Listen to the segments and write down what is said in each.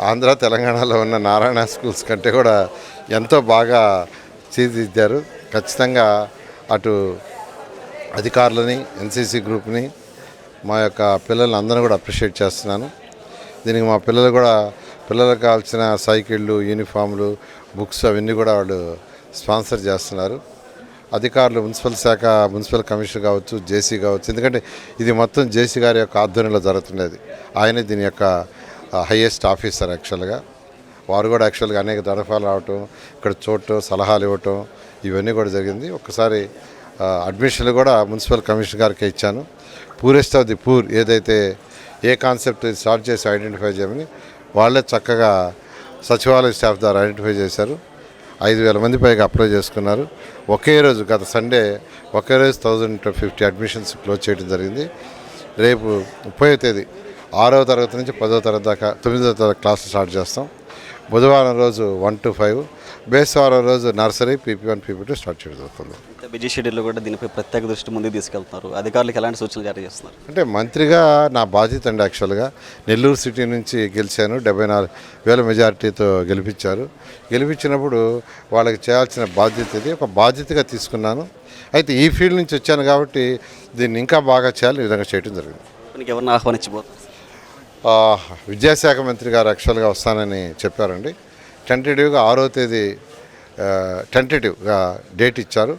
ఆంధ్ర తెలంగాణలో ఉన్న నారాయణ స్కూల్స్ కంటే కూడా ఎంతో బాగా తీర్చిదిద్దారు. ఖచ్చితంగా అటు అధికారులని, ఎన్సీసీ గ్రూప్ని, మా యొక్క పిల్లల్ని అందరినీ కూడా అప్రిషియేట్ చేస్తున్నాను. దీనికి మా పిల్లలకు కావాల్సిన సైకిళ్ళు, యూనిఫామ్లు, బుక్స్ అవన్నీ కూడా వాళ్ళు స్పాన్సర్ చేస్తున్నారు. అధికారులు, మున్సిపల్ శాఖ, మున్సిపల్ కమిషనర్ కావచ్చు, జేసీ కావచ్చు, ఎందుకంటే ఇది మొత్తం జేసీ గారి యొక్క ఆధ్వర్యంలో జరుగుతున్నది. ఆయనే దీని యొక్క హైయెస్ట్ ఆఫీసర్ యాక్చువల్గా. వారు కూడా యాక్చువల్గా అనేక దడపాలు రావటం, ఇక్కడ చూడటం, సలహాలు ఇవ్వటం ఇవన్నీ కూడా జరిగింది. ఒక్కసారి అడ్మిషన్లు కూడా మున్సిపల్ కమిషనర్ గారికి ఇచ్చాను. పూరెస్ట్ ఆఫ్ ది పూర్ ఏదైతే ఏ కాన్సెప్ట్ స్టార్ట్ చేసి ఐడెంటిఫై చేయమని వాళ్ళే చక్కగా సచివాలయ స్టాఫ్ ద్వారా ఐడెంటిఫై చేశారు. 5,000 మంది పైగా అప్లై చేసుకున్నారు. ఒకే రోజు గత సండే ఒకే రోజు 1,050 అడ్మిషన్స్ క్లోజ్ చేయడం జరిగింది. రేపు 30వ తేదీ 6వ తరగతి నుంచి 10వ తరగతి దాకా 9వ తరగతి క్లాసులు స్టార్ట్ చేస్తాం. బుధవారం రోజు 1 to 5, బేస్తవారం రోజు నర్సరీ PP1 PP2 స్టార్ట్ చేయడం జరుగుతుంది. బిజీ షెడ్యూల్లో కూడా దీనిపై ప్రత్యేక దృష్టి ముందుకు తీసుకెళ్తున్నారు. అధికారులకు ఎలాంటి సూచనలు జారీ చేస్తున్నారు? అంటే మంత్రిగా నా బాధ్యత అండి. యాక్చువల్గా నెల్లూరు సిటీ నుంచి గెలిచాను. 74,000 మెజారిటీతో గెలిపించినప్పుడు వాళ్ళకి చేయాల్సిన బాధ్యత ఇది ఒక బాధ్యతగా తీసుకున్నాను. అయితే ఈ ఫీల్డ్ నుంచి వచ్చాను కాబట్టి దీన్ని ఇంకా బాగా చేయాలి, ఈ విధంగా చేయడం జరిగింది. మీకు ఎవరిని ఆహ్వానించబోతున్నారు? విద్యాశాఖ మంత్రి గారు యాక్చువల్గా వస్తానని చెప్పారండి. టెంటేటివ్గా 6వ తేదీ టెంటేటివ్గా డేట్ ఇచ్చారు.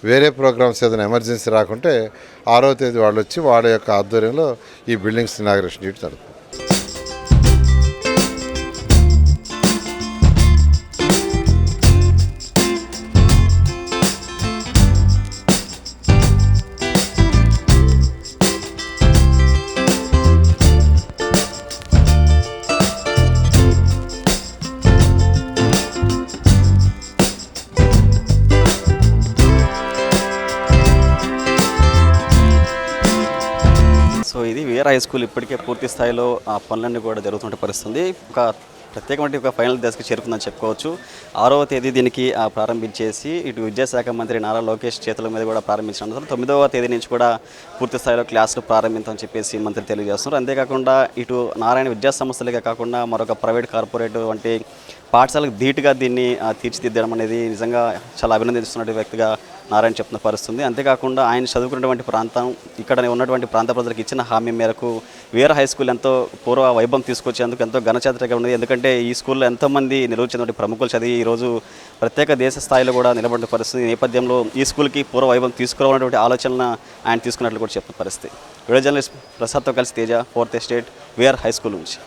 వేరే ప్రోగ్రామ్స్ ఏదైనా ఎమర్జెన్సీ రాకుంటే 6వ తేదీ వాళ్ళు వచ్చి వాళ్ళ యొక్క ఆధ్వర్యంలో ఈ బిల్డింగ్స్ ఇనాగరేషన్ చేయడం జరుగుతుంది. సో ఇది వీఆర్ హై స్కూల్ ఇప్పటికే పూర్తి స్థాయిలో ఆ పనులన్నీ కూడా జరుగుతుంటే పరిస్థితుంది. ఒక ప్రత్యేకమైన ఒక ఫైనల్ దశకు చేరుకుందని చెప్పుకోవచ్చు. 6వ తేదీ దీనికి ప్రారంభించేసి ఇటు విద్యాశాఖ మంత్రి నారా లోకేష్ చేతుల మీద కూడా ప్రారంభించిన అనంతరం 9వ తేదీ నుంచి కూడా పూర్తి స్థాయిలో క్లాసులు ప్రారంభించామని చెప్పేసి మంత్రి తెలియజేస్తున్నారు. అంతేకాకుండా ఇటు నారాయణ విద్యా సంస్థలకే కాకుండా మరొక ప్రైవేట్ కార్పొరేట్ వంటి పాఠశాలకు ధీటుగా దీన్ని తీర్చిదిద్దడం అనేది నిజంగా చాలా అభినందిస్తున్న వ్యక్తిగా నారాయణ చెప్తున్న పరిస్థితుంది. అంతేకాకుండా ఆయన చదువుకున్నటువంటి ప్రాంతం, ఇక్కడ ఉన్నటువంటి ప్రాంత ప్రజలకు ఇచ్చిన హామీ మేరకు వీఆర్ హై స్కూల్ ఎంతో పూర్వ వైభవం తీసుకొచ్చేందుకు ఎంతో ఘనచారిత్రగా ఉన్నది. ఎందుకంటే ఈ స్కూల్లో ఎంతోమంది నిలవచ్చినటువంటి ప్రముఖులు చదివి ఈరోజు ప్రత్యేక దేశ స్థాయిలో కూడా నిలబడిన పరిస్థితి. ఈ నేపథ్యంలో ఈ స్కూల్కి పూర్వ వైభవం తీసుకురావాలన్నటువంటి ఆలోచనను ఆయన తీసుకున్నట్లు కూడా చెప్తున్న పరిస్థితి. వీడియో జర్నలిస్ట్ ప్రసాద్తో కలిసి Teja, 4th estate, VR high school నుంచి.